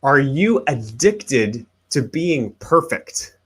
Are you addicted to being perfect?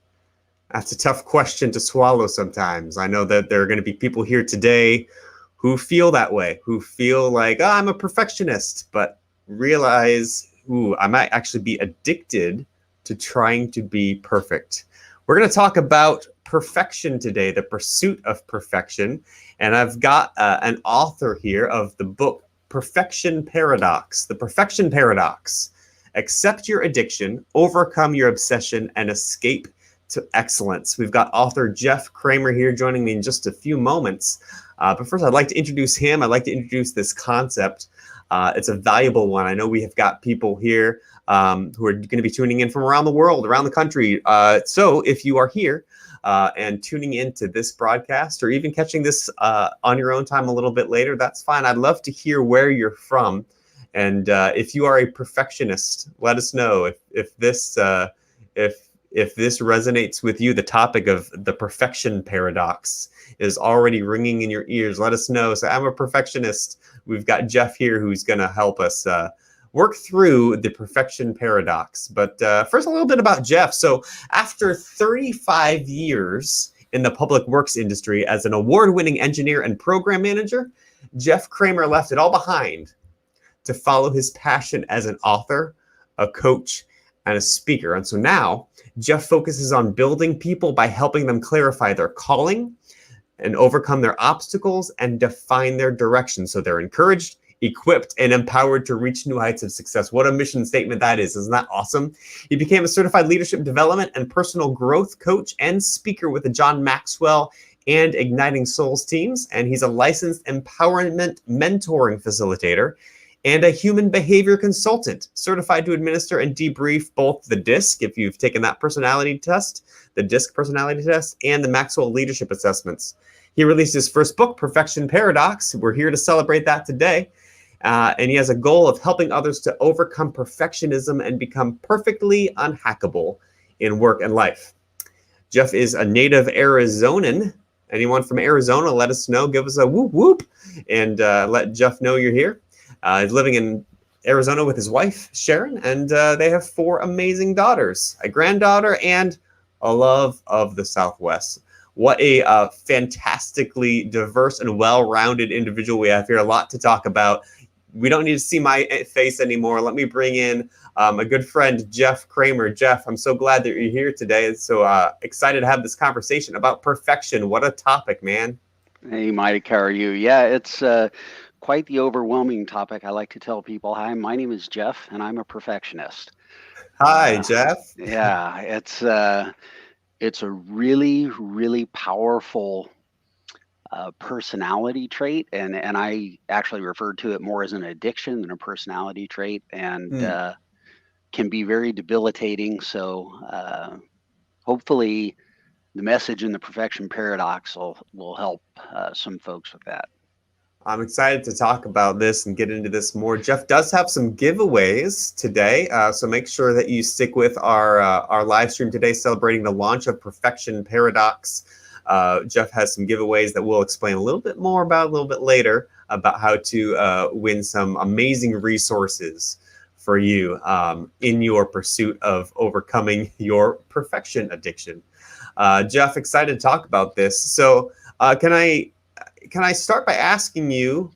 That's a tough question to swallow sometimes. I know that there are going to be people here today who feel that way, who feel like, oh, I'm a perfectionist, but realize, ooh, I might actually be addicted to trying to be perfect. We're going to talk about perfection today, the pursuit of perfection. And I've got an author here of the book, Perfection Paradox, The Perfection Paradox. Accept your addiction, overcome your obsession, and escape to excellence. We've got author Jeff Kramer here joining me in just a few moments. But first, I'd like to introduce him. I'd like to introduce this concept. It's a valuable one. I know we have got people here who are going to be tuning in from around the world, around the country. So if you are here and tuning into this broadcast or even catching this on your own time a little bit later, that's fine. I'd love to hear where you're from. And if you are a perfectionist, let us know if this resonates with you. The topic of the perfection paradox is already ringing in your ears. Let us know. So I'm a perfectionist. We've got Jeff here who's going to help us work through the perfection paradox. But first, a little bit about Jeff. So after 35 years in the public works industry as an award-winning engineer and program manager, Jeff Kramer left it all behind to follow his passion as an author, a coach, and a speaker. And so now Jeff focuses on building people by helping them clarify their calling and overcome their obstacles and define their direction. So they're encouraged, equipped, and empowered to reach new heights of success. What a mission statement that is. Isn't that awesome? He became a certified leadership development and personal growth coach and speaker with the John Maxwell and Igniting Souls teams. And he's a licensed empowerment mentoring facilitator and a human behavior consultant, certified to administer and debrief both the DISC, if you've taken that personality test, the DISC personality test, and the Maxwell leadership assessments. He released his first book, Perfection Paradox. We're here to celebrate that today. And he has a goal of helping others to overcome perfectionism and become perfectly unhackable in work and life. Jeff is a native Arizonan. Anyone from Arizona, let us know. Give us a whoop whoop and let Jeff know you're here. He's living in Arizona with his wife, Sharon, and they have 4 amazing daughters, a granddaughter, and a love of the Southwest. What a fantastically diverse and well-rounded individual we have here. A lot to talk about. We don't need to see my face anymore. Let me bring in a good friend, Jeff Kramer. Jeff, I'm so glad that you're here today. So excited to have this conversation about perfection. What a topic, man. Hey, Mike, how are you? Yeah, it's quite the overwhelming topic. I like to tell people, hi, my name is Jeff, and I'm a perfectionist. Hi, Jeff. Yeah, it's a really, really powerful personality trait, and I actually refer to it more as an addiction than a personality trait, and can be very debilitating. So hopefully the message in the perfection paradox will help some folks with that. I'm excited to talk about this and get into this more. Jeff does have some giveaways today, so make sure that you stick with our live stream today celebrating the launch of Perfection Paradox. Jeff has some giveaways that we'll explain a little bit more about a little bit later about how to win some amazing resources for you in your pursuit of overcoming your perfection addiction. Jeff, excited to talk about this. So can I start by asking you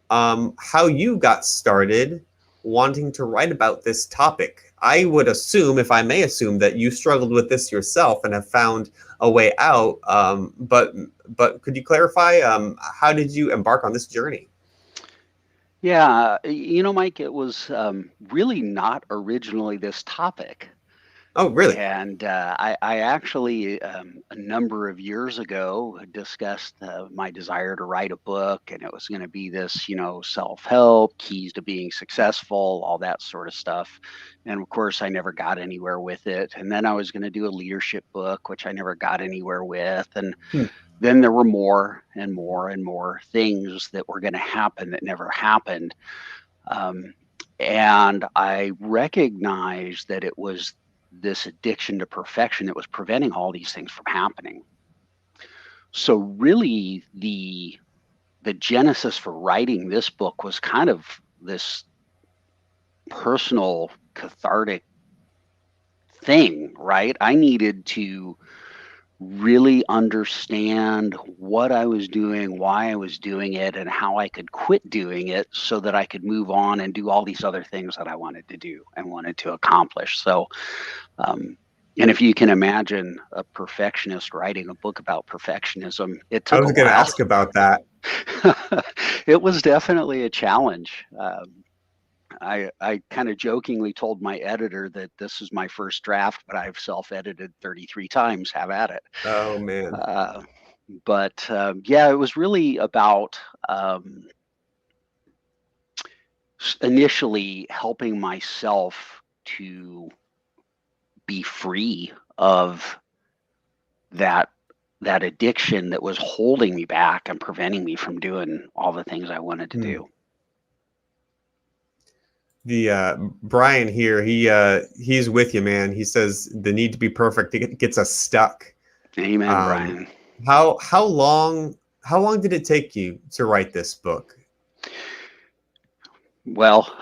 how you got started wanting to write about this topic? I would assume, if I may assume, that you struggled with this yourself and have found a way out. But could you clarify how did you embark on this journey? Yeah, Mike, it was really not originally this topic. Oh, really? And I actually, a number of years ago, discussed my desire to write a book, and it was going to be this, self-help, keys to being successful, all that sort of stuff. And of course, I never got anywhere with it. And then I was going to do a leadership book, which I never got anywhere with. And then there were more and more and more things that were going to happen that never happened. And I recognized that it was this addiction to perfection that was preventing all these things from happening. So really the genesis for writing this book was kind of this personal cathartic thing, right? I needed to really understand what I was doing, why I was doing it, and how I could quit doing it so that I could move on and do all these other things that I wanted to do and wanted to accomplish. So, and if you can imagine a perfectionist writing a book about perfectionism, it I took a was going to while. ask about that. It was definitely a challenge. I kind of jokingly told my editor that this is my first draft, but I've self-edited 33 times. Have at it. Oh man. Uh, but yeah, it was really about initially helping myself to be free of that addiction that was holding me back and preventing me from doing all the things I wanted to Hmm. do. The Brian here, he's with you, man. He says the need to be perfect gets us stuck. Amen, Um, Brian. how long did it take you to write this book? Well,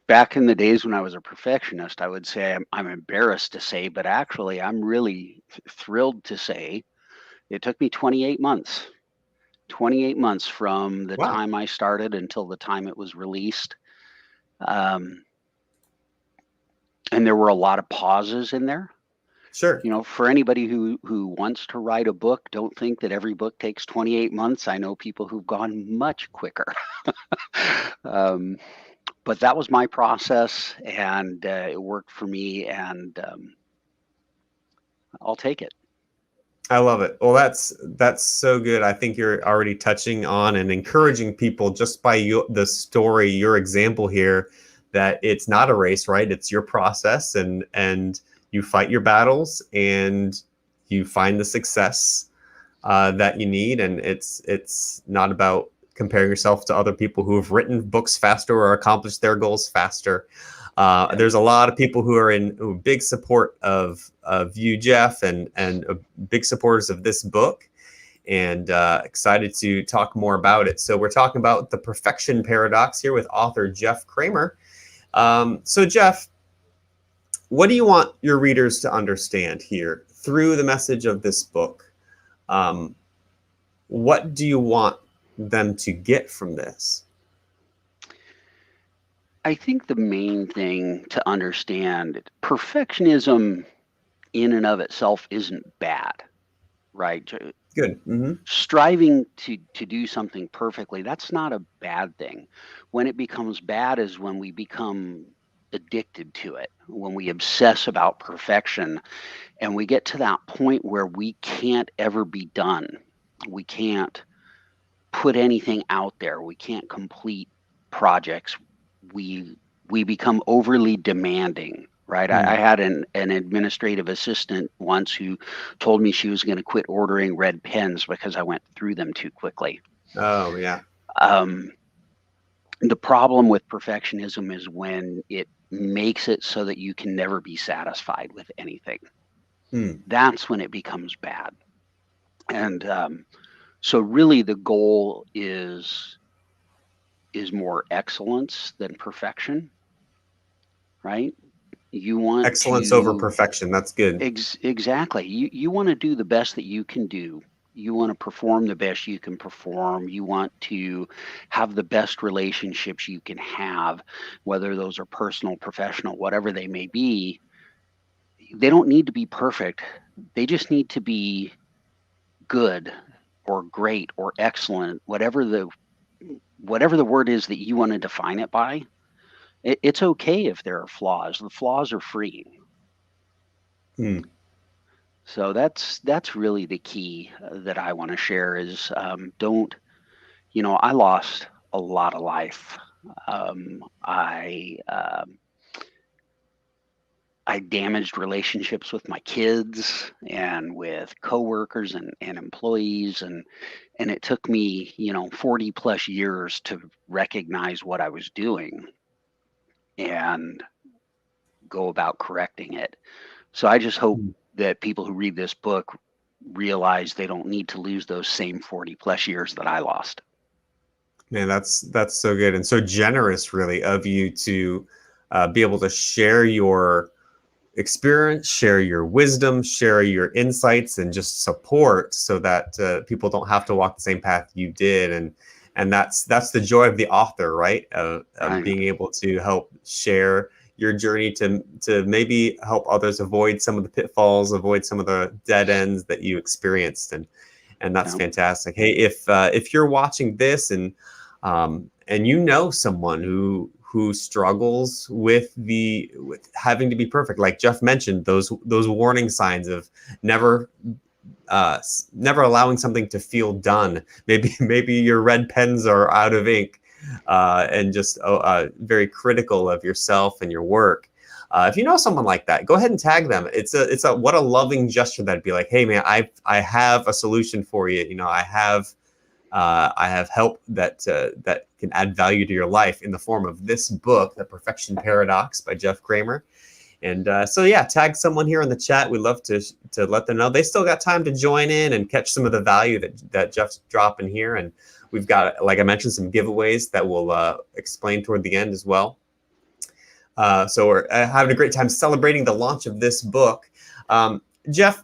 back in the days when I was a perfectionist, I would say I'm embarrassed to say, but actually I'm really thrilled to say it took me 28 months. 28 months from the Wow. time I started until the time it was released. Um, and there were a lot of pauses in there. Sure. You know, for anybody who wants to write a book, don't think that every book takes 28 months. I know people who've gone much quicker. um, but that was my process, and it worked for me, and I'll take it. I love it. Well, that's so good. I think you're already touching on and encouraging people just by the story, your example here, that it's not a race, right? It's your process, and you fight your battles, and you find the success that you need. And it's not about comparing yourself to other people who have written books faster or accomplished their goals faster. Yep. There's a lot of people who are big support of you, Jeff, and big supporters of this book, and excited to talk more about it. So we're talking about the perfection paradox here with author Jeff Kramer. So Jeff, what do you want your readers to understand here through the message of this book? Um, what do you want them to get from this? I think the main thing to understand, perfectionism in and of itself isn't bad, right? Good. Mm-hmm. Striving to do something perfectly, that's not a bad thing. When it becomes bad is when we become addicted to it, when we obsess about perfection, and we get to that point where we can't ever be done. We can't put anything out there. We can't complete projects. We become overly demanding, right? I Mm. had an administrative assistant once who told me she was going to quit ordering red pens because I went through them too quickly. Oh yeah. Um, the problem with perfectionism is when it makes it so that you can never be satisfied with anything. Mm. That's when it becomes bad. And so really the goal is more excellence than perfection, right? You want Excellence over to perfection. That's good. exactly. You want to do the best that you can do. You want to perform the best you can perform. You want to have the best relationships you can have, whether those are personal, professional, whatever they may be. They don't need to be perfect. They just need to be good or great or excellent, whatever the word is that you want to define it by. It's okay if there are flaws. The flaws are freeing. Mm. So that's really the key that I want to share is don't, I lost a lot of life. I damaged relationships with my kids and with coworkers and employees, and it took me 40 plus years to recognize what I was doing and go about correcting it. So I just hope Mm. that people who read this book realize they don't need to lose those same 40 plus years that I lost. Man, that's so good and so generous, really, of you to be able to share your experience, share your wisdom, share your insights, and just support, so that people don't have to walk the same path you did. And that's the joy of the author, right? Of Right. being able to help share your journey to maybe help others avoid some of the pitfalls, avoid some of the dead ends that you experienced. And that's Yeah. fantastic. Hey, if you're watching this and you know someone who struggles with having to be perfect, like Jeff mentioned, those warning signs of never never allowing something to feel done. Maybe your red pens are out of ink, and just very critical of yourself and your work. If you know someone like that, go ahead and tag them. It's a what a loving gesture that'd be like, hey man, I have a solution for you. I have help that can add value to your life in the form of this book, The Perfection Paradox by Jeff Kramer. And so yeah, tag someone here in the chat. We'd love to let them know they still got time to join in and catch some of the value that Jeff's dropping here. And we've got, like I mentioned, some giveaways that we'll explain toward the end as well. So we're having a great time celebrating the launch of this book. Jeff,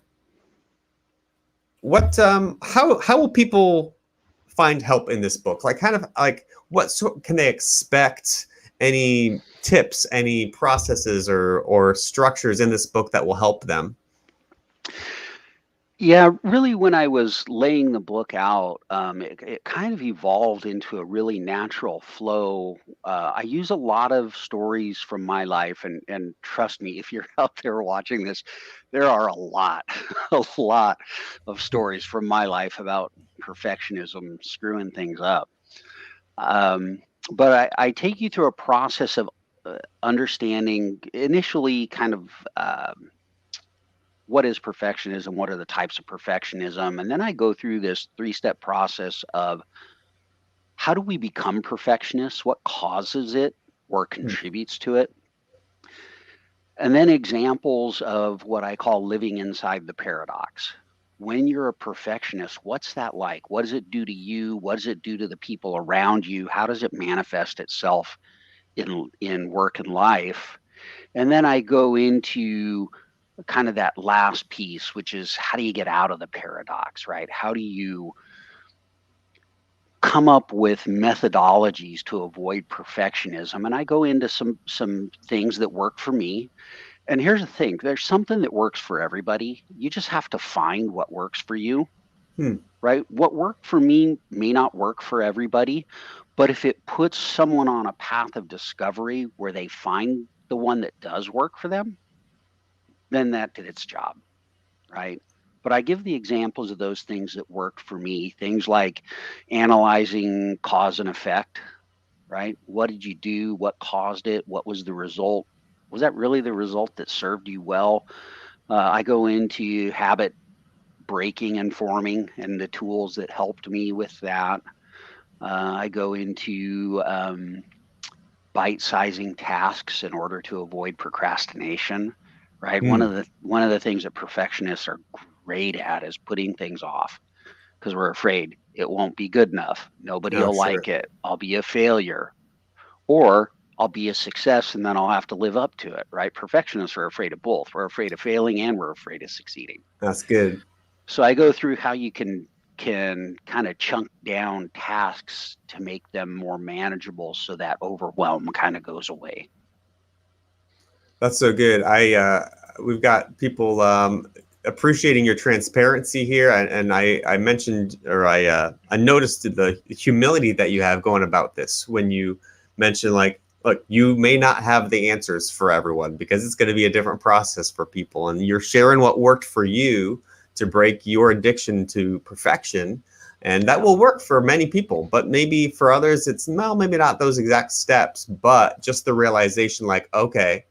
how will people find help in this book? Like, kind of like, what can they expect? Any tips, any processes or structures in this book that will help them? Yeah, really, when I was laying the book out, it kind of evolved into a really natural flow. I use a lot of stories from my life, and trust me, if you're out there watching this, there are a lot, a lot of stories from my life about perfectionism, screwing things up. But I take you through a process of understanding initially kind of. What is perfectionism? What are the types of perfectionism? And then I go through this three-step process of how do we become perfectionists? What causes it or Hmm. contributes to it? And then examples of what I call living inside the paradox. When you're a perfectionist, what's that like? What does it do to you? What does it do to the people around you? How does it manifest itself in work and life? And then I go into kind of that last piece, which is how do you get out of the paradox, right? How do you come up with methodologies to avoid perfectionism? And I go into some things that work for me. And here's the thing, there's something that works for everybody. You just have to find what works for you, Hmm. right? What worked for me may not work for everybody, but if it puts someone on a path of discovery where they find the one that does work for them, then that did its job, right? But I give the examples of those things that work for me, things like analyzing cause and effect, right? What did you do? What caused it? What was the result? Was that really the result that served you well? I go into habit breaking and forming and the tools that helped me with that. I go into bite-sizing tasks in order to avoid procrastination, right? One Hmm. of the things that perfectionists are great at is putting things off because we're afraid it won't be good enough. Nobody Oh, will sure. like it. I'll be a failure, or I'll be a success and then I'll have to live up to it, right? Perfectionists are afraid of both. We're afraid of failing and we're afraid of succeeding. That's good. So I go through how you can kind of chunk down tasks to make them more manageable so that overwhelm kind of goes away. That's so good. We've got people appreciating your transparency here, and I mentioned, or I noticed the humility that you have going about this when you mention, like, look, you may not have the answers for everyone because it's going to be a different process for people, and you're sharing what worked for you to break your addiction to perfection. And that Yeah. will work for many people, but maybe for others, it's, well, maybe not those exact steps, but just the realization, like, okay,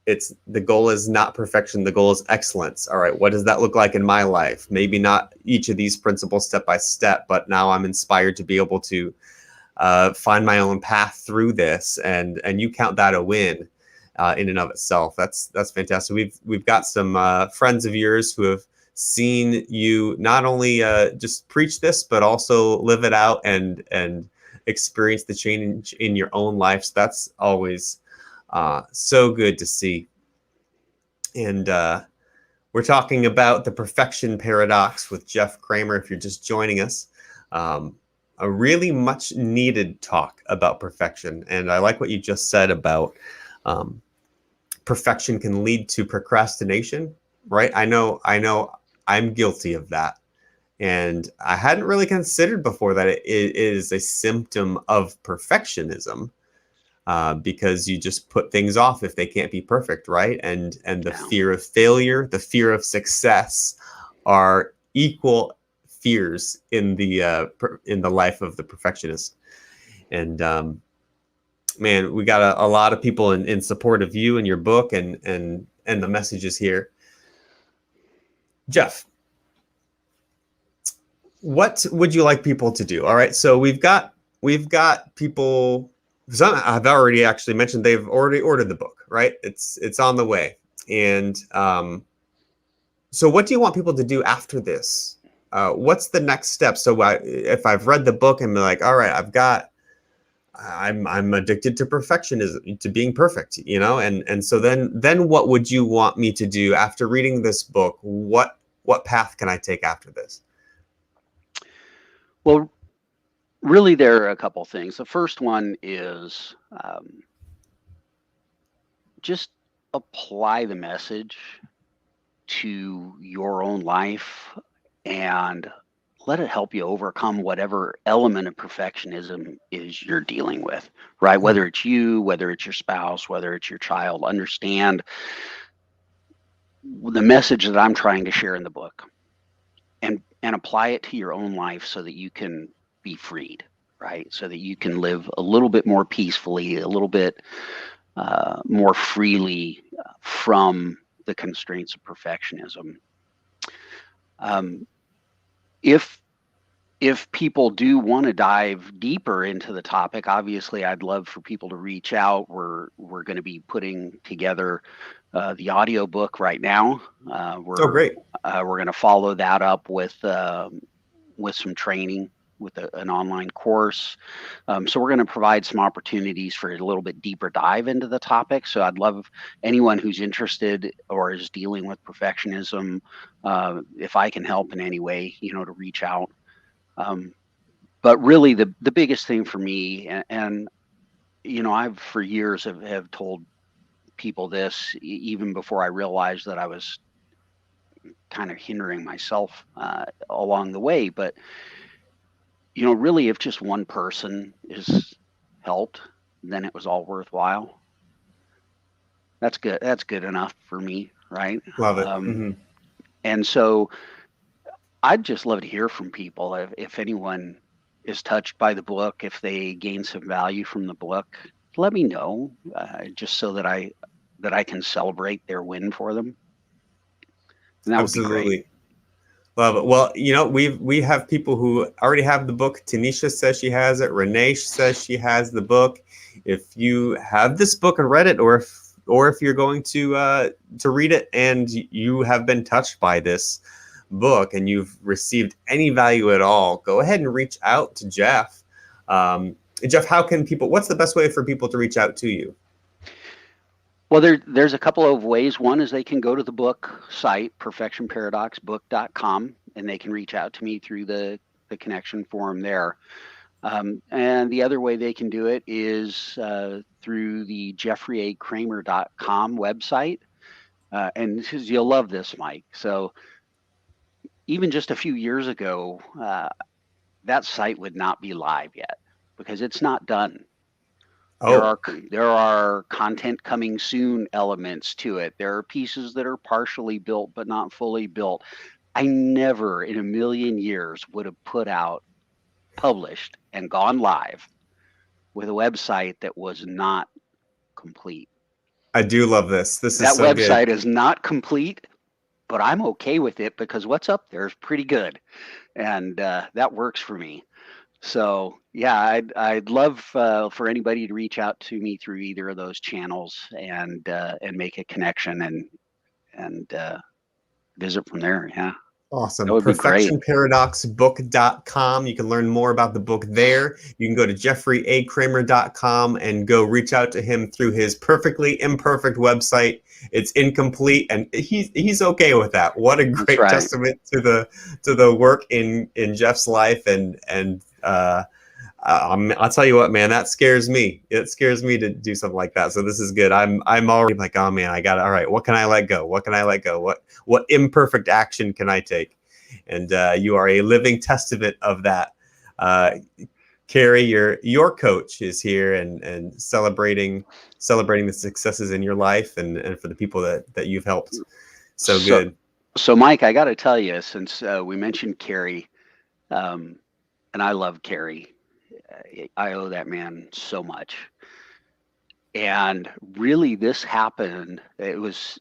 it's the goal is not perfection, the goal is excellence. All right, what does that look like in my life? Maybe not each of these principles step by step, but now I'm inspired to be able to find my own path through this, and you count that a win in and of itself. That's fantastic. We've got some friends of yours who have seen you not only just preach this, but also live it out and experience the change in your own life. So that's always so good to see. And we're talking about the perfection paradox with Jeff Kramer. If you're just joining us, a really much needed talk about perfection. And I like what you just said about perfection can lead to procrastination, right? I know I'm guilty of that. And I hadn't really considered before that it is a symptom of perfectionism, because you just put things off if they can't be perfect, right? And the fear of failure, the fear of success, are equal fears in the life of the perfectionist. And man, we got a lot of people in support of you and your book and the messages here. Jeff, what would you like people to do? All right, so we've got people. Some I've already actually mentioned they've already ordered the book, right? It's on the way. And so what do you want people to do after this? What's the next step? So if I've read the book and be like, all right, I'm addicted to perfectionism, to being perfect, you know, and so then what would you want me to do after reading this book? What path can I take after this? Well, really, there are a couple things. The first one is just apply the message to your own life and let it help you overcome whatever element of perfectionism is you're dealing with, right? Whether it's you, whether it's your spouse, whether it's your child, understand the message that I'm trying to share in the book and apply it to your own life so that you can be freed, right? So that you can live a little bit more peacefully, a little bit more freely from the constraints of perfectionism. If people do want to dive deeper into the topic, obviously I'd love for people to reach out. We're going to be putting together the audio book right now. Great. We're going to follow that up with some training with an online course. So we're going to provide some opportunities for a little bit deeper dive into the topic. So I'd love anyone who's interested or is dealing with perfectionism, if I can help in any way, to reach out. But really the biggest thing for me, and I've for years have told people this, even before I realized that I was kind of hindering myself along the way, but really, if just one person is helped, then it was all worthwhile. That's good. That's good enough for me, right? Love it. And so I'd just love to hear from people. If anyone is touched by the book, if they gain some value from the book, let me know, just so that I can celebrate their win for them. And that Absolutely. would be great. Love it. Well, we have people who already have the book. Tanisha says she has it. Renee says she has the book. If you have this book and read it, or if you're going to read it and you have been touched by this book and you've received any value at all, go ahead and reach out to Jeff. Jeff, what's the best way for people to reach out to you? Well, there's a couple of ways. One is they can go to the book site, perfectionparadoxbook.com, and they can reach out to me through the connection form there. And the other way they can do it is through the jeffreykramer.com website. And you'll love this, Mike. So even just a few years ago, that site would not be live yet because it's not done. There are content coming soon elements to it. There are pieces that are partially built but not fully built. I never in a million years would have published and gone live with a website that was not complete. I do love this. That is so website good. is not complete, but I'm okay with it because what's up there is pretty good, and that works for me. So yeah, I'd love for anybody to reach out to me through either of those channels and make a connection and visit from there. Yeah. Awesome. would be great. perfectionparadoxbook.com. You can learn more about the book there. You can go to jeffreyakramer.com and go reach out to him through his perfectly imperfect website. It's incomplete, and he's okay with that. What a That's great right. testament to the work in Jeff's life, and I'll tell you what, man, that scares me. It scares me to do something like that. So this is good. I'm already like, oh man, I got it. All right, what can I let go? What can I let go? What imperfect action can I take? And you are a living testament of that. Carrie, your coach is here and celebrating the successes in your life and for the people that you've helped. So So, good. so Mike, I got to tell you, since we mentioned Carrie, um, and I love Carrie, I owe that man so much. And really, this happened. It was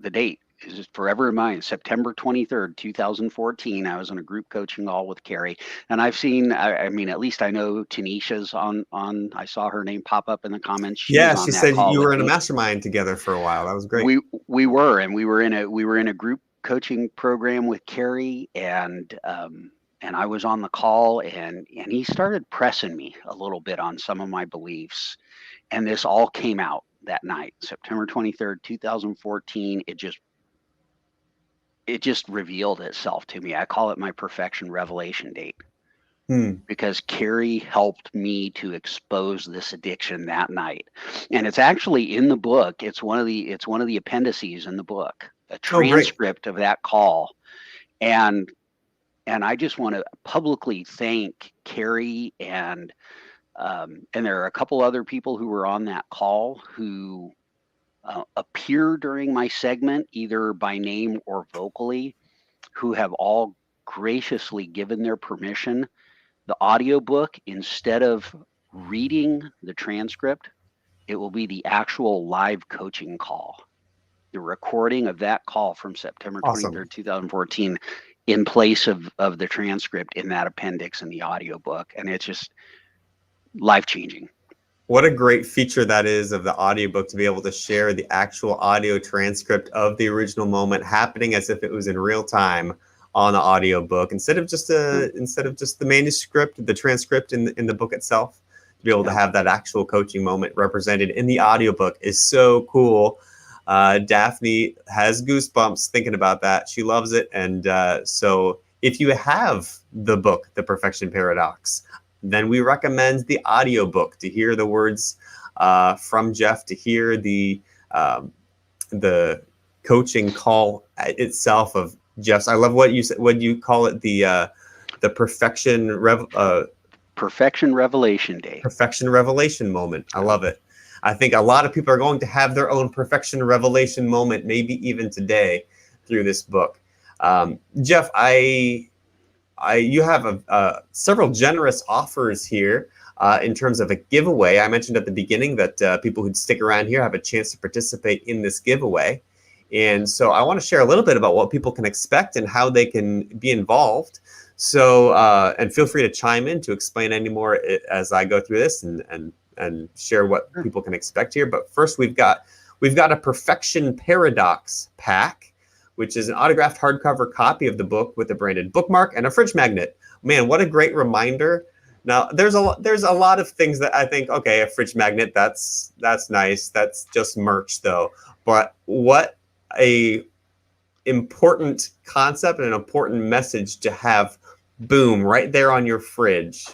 the date is just forever in mind. September 23rd, 2014. I was in a group coaching call with Carrie, and I've seen. I mean, at least I know Tanisha's on. I saw her name pop up in the comments. She was Yeah, on she that said call you were with in a me. mastermind together for a while. That was great. We were, and we were in a group coaching program with Carrie, and I was on the call, and he started pressing me a little bit on some of my beliefs, and this all came out that night, September 23rd, 2014. It just revealed itself to me. I call it my perfection revelation date Hmm. because Carrie helped me to expose this addiction that night. And it's actually in the book. It's one of the appendices in the book, a Oh, great. transcript of that call. And and I just want to publicly thank Carrie and there are a couple other people who were on that call who appear during my segment, either by name or vocally, who have all graciously given their permission. The audiobook, instead of reading the transcript, it will be the actual live coaching call, the recording of that call from September Awesome. 23rd, 2014, in place of the transcript in that appendix in the audiobook. And it's just life changing. What a great feature that is of the audiobook to be able to share the actual audio transcript of the original moment happening as if it was in real time on the audiobook Yeah. instead of just the manuscript, the transcript in the book itself. To be able to Yeah. have that actual coaching moment represented in the audiobook is so cool. Daphne has goosebumps thinking about that. She loves it. And so if you have the book, The Perfection Paradox, then we recommend the audiobook to hear the words from Jeff, to hear the coaching call itself of Jeff's. I love what you said. What you call it, the Perfection revelation day. perfection revelation moment. I love it. I think a lot of people are going to have their own perfection revelation moment, maybe even today, through this book. Jeff, you have several generous offers here in terms of a giveaway. I mentioned at the beginning that people who'd stick around here have a chance to participate in this giveaway. And so I want to share a little bit about what people can expect and how they can be involved. So, and feel free to chime in to explain any more as I go through this and share what Sure. people can expect here. But first, we've got a Perfection Paradox pack, which is an autographed hardcover copy of the book with a branded bookmark and a fridge magnet. Man, what a great reminder. Now, there's a lot of things that I think, okay, a fridge magnet, that's nice. That's just merch though. But what a important concept and an important message to have, boom, right there on your fridge,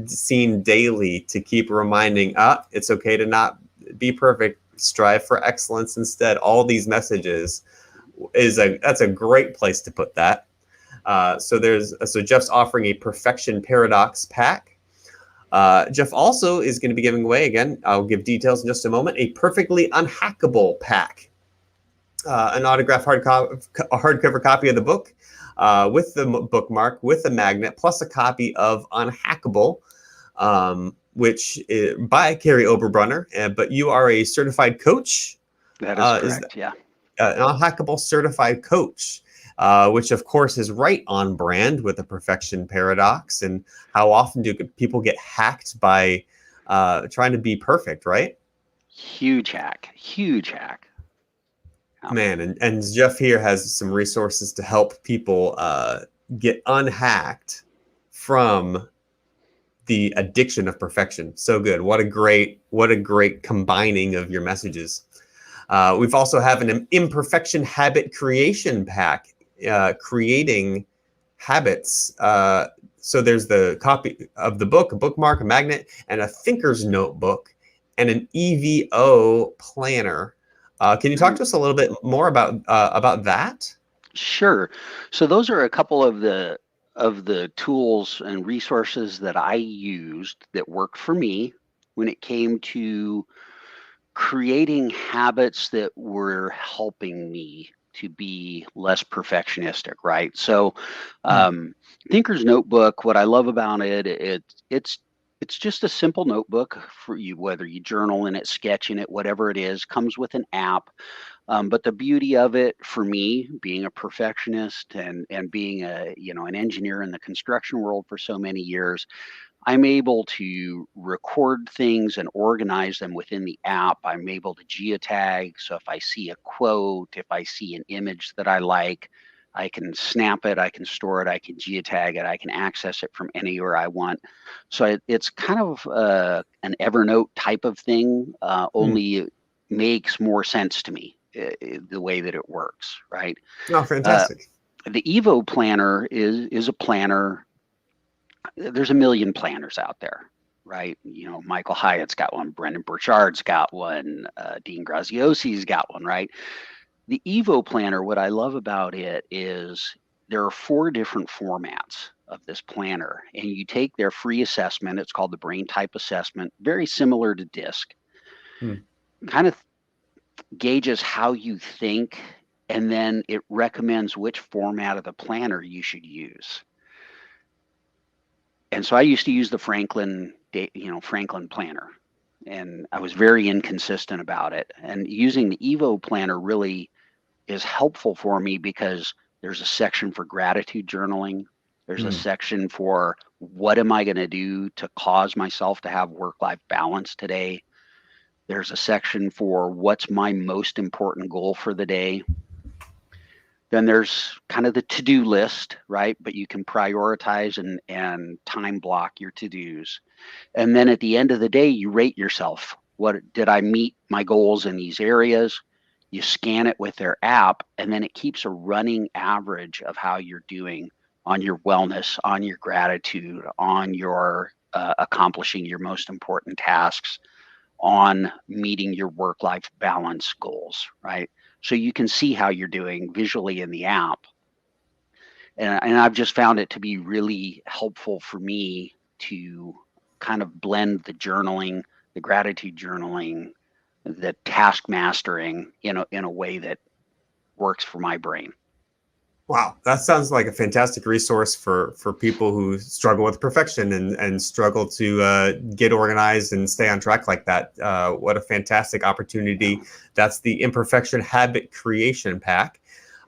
seen daily, to keep reminding, it's okay to not be perfect, strive for excellence instead. All these messages that's a great place to put that. So Jeff's offering a Perfection Paradox pack. Jeff also is going to be giving away, again, I'll give details in just a moment, a Perfectly Unhackable pack, an autographed hardcover copy of the book with the bookmark, with a magnet, plus a copy of Unhackable, which is by Carrie Oberbrunner. But you are a certified coach. That is Is correct. Yeah. an Unhackable certified coach, which of course is right on brand with the Perfection Paradox. And how often do people get hacked by trying to be perfect, right? Huge hack. Huge hack. Man, and Jeff here has some resources to help people get unhacked from the addiction of perfection. So good. What a great combining of your messages. We've also have an imperfection habit creation pack, creating habits. So there's the copy of the book, a bookmark, a magnet, and a thinker's notebook, and an EVO planner. Can you talk to us a little bit more about that? Sure. So those are a couple of the tools and resources that I used that worked for me when it came to creating habits that were helping me to be less perfectionistic, right? So, Thinker's Notebook, what I love about it's just a simple notebook for you, whether you journal in it, sketch in it, whatever it is, comes with an app. But the beauty of it for me, being a perfectionist and being an engineer in the construction world for so many years, I'm able to record things and organize them within the app. I'm able to geotag. So if I see a quote, if I see an image that I like, I can snap it, I can store it, I can geotag it, I can access it from anywhere I want. So it's kind of an Evernote type of thing, only it makes more sense to me the way that it works, right? Oh, fantastic. The Evo planner is a planner. There's a million planners out there, right? Michael Hyatt's got one, Brendan Burchard's got one, Dean Graziosi's got one, right? The Evo planner, what I love about it is there are 4 different formats of this planner, and you take their free assessment. It's called the brain type assessment, very similar to DISC. Kind of gauges how you think, and then it recommends which format of the planner you should use. And so I used to use the Franklin planner, and I was very inconsistent about it. And using the Evo planner really is helpful for me because there's a section for gratitude journaling. There's a section for what am I going to do to cause myself to have work-life balance today. There's a section for what's my most important goal for the day. Then there's kind of the to-do list, right? But you can prioritize and time block your to-dos. And then at the end of the day, you rate yourself. What did I meet my goals in these areas? You scan it with their app, and then it keeps a running average of how you're doing on your wellness, on your gratitude, on your accomplishing your most important tasks, on meeting your work-life balance goals, right? So you can see how you're doing visually in the app. And I've just found it to be really helpful for me to kind of blend the journaling, the gratitude journaling, the task mastering in a way that works for my brain. Wow, that sounds like a fantastic resource for people who struggle with perfection and struggle to get organized and stay on track like that. What a fantastic opportunity. That's the Imperfection Habit Creation Pack.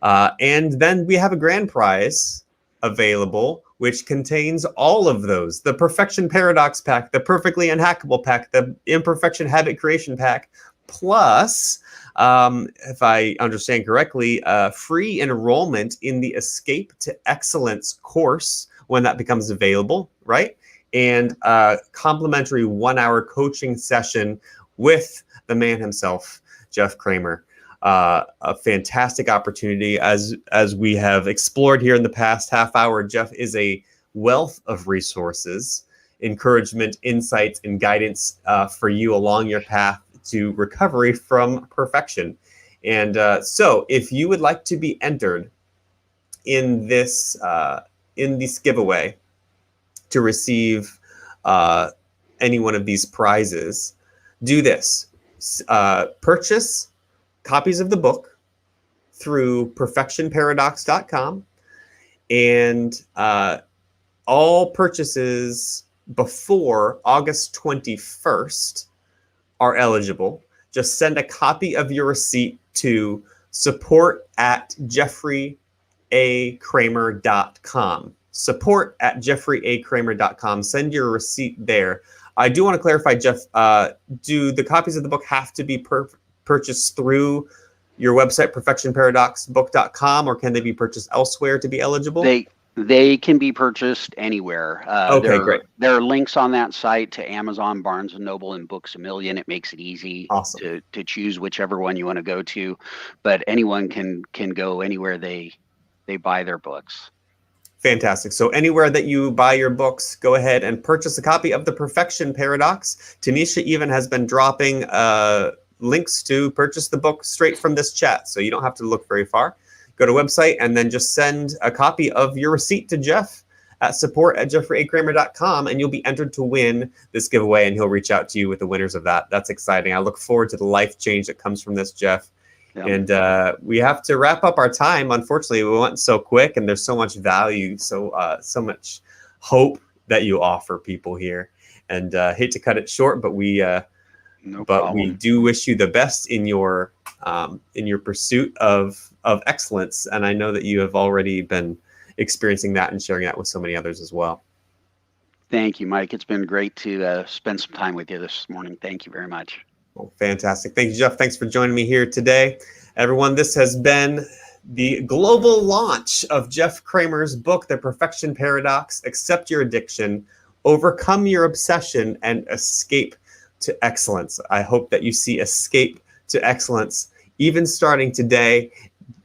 And then we have a grand prize available, which contains all of those. The Perfection Paradox Pack, the Perfectly Unhackable Pack, the Imperfection Habit Creation Pack, plus... if I understand correctly, free enrollment in the Escape to Excellence course when that becomes available, right? And a complimentary 1-hour coaching session with the man himself, Jeff Kramer. A fantastic opportunity. As we have explored here in the past half hour, Jeff is a wealth of resources, encouragement, insights, and guidance for you along your path to recovery from perfection. And so if you would like to be entered in this giveaway to receive any one of these prizes, do this. Purchase copies of the book through perfectionparadox.com, and all purchases before August 21st are eligible. Just send a copy of your receipt to support@jeffreyakramer.com. Support@jeffreyakramer.com. Send your receipt there. I do want to clarify, Jeff, do the copies of the book have to be purchased through your website, perfectionparadoxbook.com, or can they be purchased elsewhere to be eligible? They can be purchased anywhere. Okay, great. There are links on that site to Amazon, Barnes and Noble, and Books A Million. It makes it easy Awesome. to choose whichever one you want to go to, but anyone can go anywhere they buy their books. Fantastic. So anywhere that you buy your books, go ahead and purchase a copy of The Perfection Paradox. Tanisha even has been dropping links to purchase the book straight from this chat, so you don't have to look very far. Go to website and then just send a copy of your receipt to Jeff at support@jeffreykramer.com, and you'll be entered to win this giveaway, and he'll reach out to you with the winners of that. That's exciting. I look forward to the life change that comes from this, Jeff. Yep. And we have to wrap up our time. Unfortunately, we went so quick, and there's so much value, so much hope that you offer people here. And hate to cut it short, but we do wish you the best in your pursuit of excellence. And I know that you have already been experiencing that and sharing that with so many others as well. Thank you, Mike. It's been great to spend some time with you this morning. Thank you very much. Well, fantastic. Thank you, Jeff. Thanks for joining me here today. Everyone, this has been the global launch of Jeff Kramer's book, The Perfection Paradox: Accept Your Addiction, Overcome Your Obsession, and Escape to Excellence. I hope that you see escape to excellence even starting today.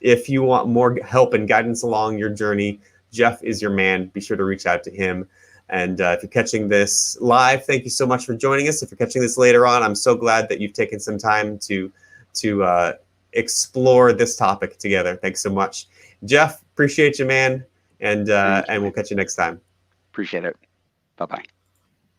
If you want more help and guidance along your journey, Jeff is your man. Be sure to reach out to him. And if you're catching this live, thank you so much for joining us. If you're catching this later on, I'm so glad that you've taken some time to explore this topic together. Thanks so much, Jeff. Appreciate you, man. And we'll catch you next time. Appreciate it. Bye-bye.